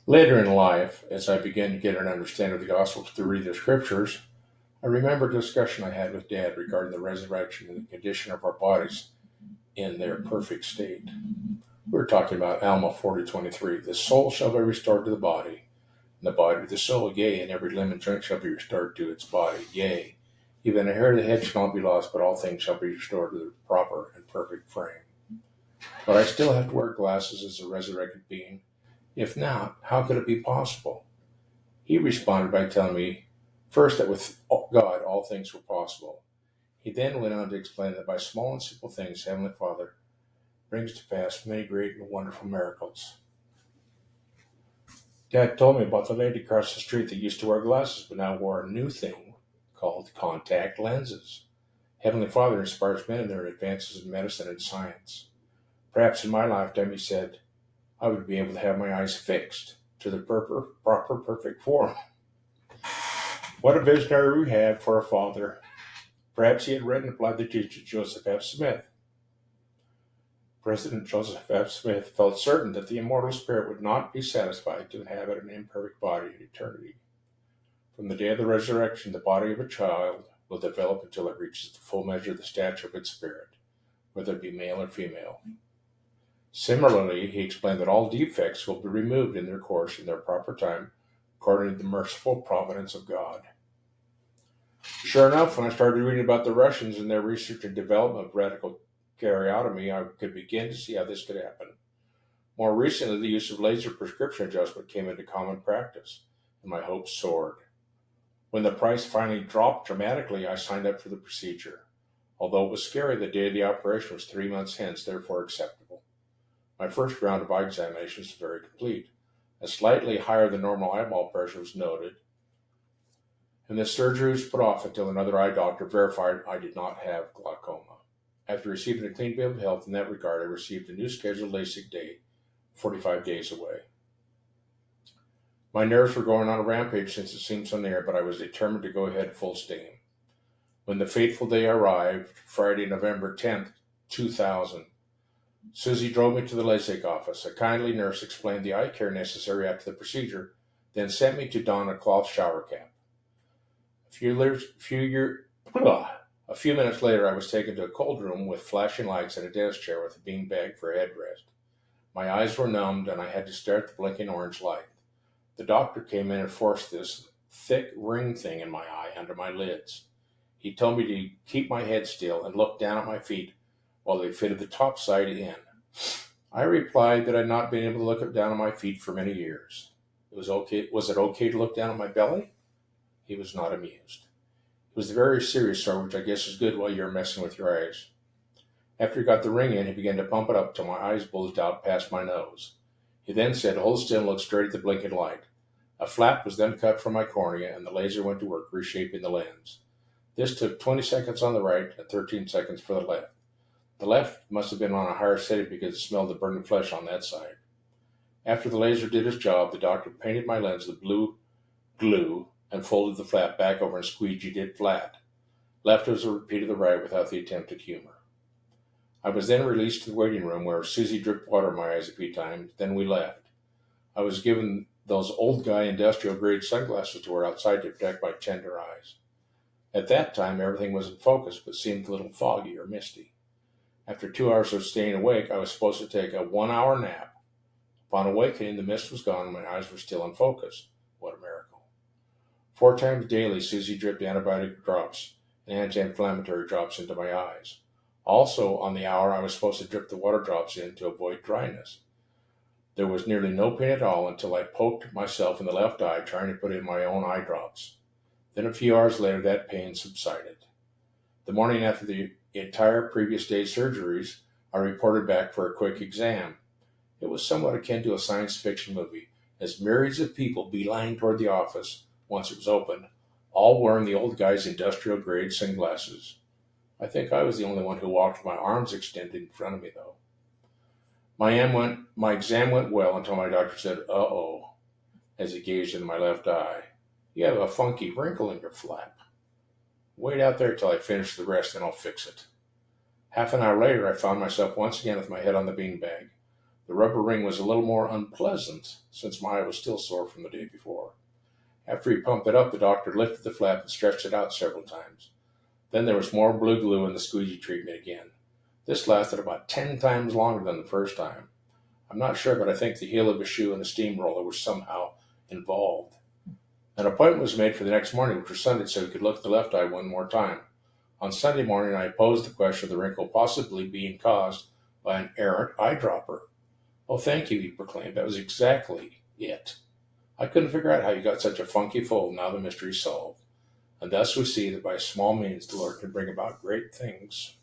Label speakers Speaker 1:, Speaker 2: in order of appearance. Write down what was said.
Speaker 1: Later in life, as I began to get an understanding of the gospel through reading the scriptures, I remember a discussion I had with Dad regarding the resurrection and the condition of our bodies in their perfect state. We were talking about Alma 40:23. The soul shall be restored to the body, and the body to the soul, yea, and every limb and joint shall be restored to its body, yea. Even a hair of the head shall not be lost, but all things shall be restored to their proper and perfect frame. But I still have to wear glasses as a resurrected being. If not, how could it be possible? He responded by telling me, first, that with God all things were possible. He then went on to explain that by small and simple things, Heavenly Father brings to pass many great and wonderful miracles. Dad told me about the lady across the street that used to wear glasses but now wore a new thing called contact lenses. Heavenly Father inspires men in their advances in medicine and science. Perhaps in my lifetime, he said, I would be able to have my eyes fixed to the proper perfect form. What a visionary we had for a father. Perhaps he had read and applied the teaching of Joseph F. Smith. President Joseph F. Smith felt certain that the immortal spirit would not be satisfied to inhabit an imperfect body in eternity. From the day of the resurrection, the body of a child will develop until it reaches the full measure of the stature of its spirit, whether it be male or female. Similarly, he explained that all defects will be removed in their course in their proper time, according to the merciful providence of God. Sure enough, when I started reading about the Russians and their research and development of radical karyotomy, I could begin to see how this could happen. More recently, the use of laser prescription adjustment came into common practice, and my hopes soared. When the price finally dropped dramatically, I signed up for the procedure. Although it was scary, the day of the operation was 3 months hence, therefore acceptable. My first round of eye examinations was very complete. A slightly higher than normal eyeball pressure was noted, and the surgery was put off until another eye doctor verified I did not have glaucoma. After receiving a clean bill of health in that regard, I received a new scheduled Lasik date, 45 days away. My nerves were going on a rampage since it seemed so near, but I was determined to go ahead full steam. When the fateful day arrived, Friday, November 10th, 2000, Susie drove me to the Lasik office. A kindly nurse explained the eye care necessary after the procedure, then sent me to don a cloth shower cap. A few minutes later, I was taken to a cold room with flashing lights and a desk chair with a bean bag for a headrest. My eyes were numbed, and I had to stare at the blinking orange light. The doctor came in and forced this thick ring thing in my eye under my lids. He told me to keep my head still and look down at my feet while they fitted the top side in. I replied that I had not been able to look down at my feet for many years. Was it okay to look down at my belly? He was not amused. It was a very serious sore, which I guess is good while you're messing with your eyes. After he got the ring in, he began to pump it up till my eyes bulged out past my nose. He then said, hold still and look straight at the blinking light. A flap was then cut from my cornea, and the laser went to work reshaping the lens. This took 20 seconds on the right and 13 seconds for the left. The left must have been on a higher setting because it smelled the burning flesh on that side. After the laser did its job, the doctor painted my lens with blue glue and folded the flap back over and squeegeed it flat. Left was a repeat of the right without the attempt at humor. I was then released to the waiting room where Susie dripped water in my eyes a few times. Then we left. I was given those old guy industrial grade sunglasses to wear outside to protect my tender eyes. At that time, everything was in focus but seemed a little foggy or misty. After 2 hours of staying awake, I was supposed to take a 1 hour nap. Upon awakening, the mist was gone and my eyes were still in focus. What a miracle. 4 times daily, Susie dripped antibiotic drops and anti-inflammatory drops into my eyes. Also, on the hour, I was supposed to drip the water drops in to avoid dryness. There was nearly no pain at all until I poked myself in the left eye trying to put in my own eye drops. Then a few hours later, that pain subsided. The morning after the entire previous day's surgeries, I reported back for a quick exam. It was somewhat akin to a science fiction movie, as myriads of people beelined toward the office once it was open, all wearing the old guy's industrial-grade sunglasses. I think I was the only one who walked with my arms extended in front of me, though. My exam went well until my doctor said, uh-oh, as he gazed into my left eye. You have a funky wrinkle in your flap. Wait out there till I finish the rest, and I'll fix it. Half an hour later, I found myself once again with my head on the beanbag. The rubber ring was a little more unpleasant since my eye was still sore from the day before. After he pumped it up, the doctor lifted the flap and stretched it out several times. Then there was more blue glue in the squeegee treatment again. This lasted about 10 times longer than the first time. I'm not sure, but I think the heel of his shoe and the steamroller were somehow involved. An appointment was made for the next morning, which was Sunday, so he could look at the left eye one more time. On Sunday morning, I posed the question of the wrinkle possibly being caused by an errant eyedropper. "Oh, thank you," he proclaimed. "That was exactly it. I couldn't figure out how you got such a funky fold. Now the mystery's solved." And thus we see that by small means the Lord can bring about great things.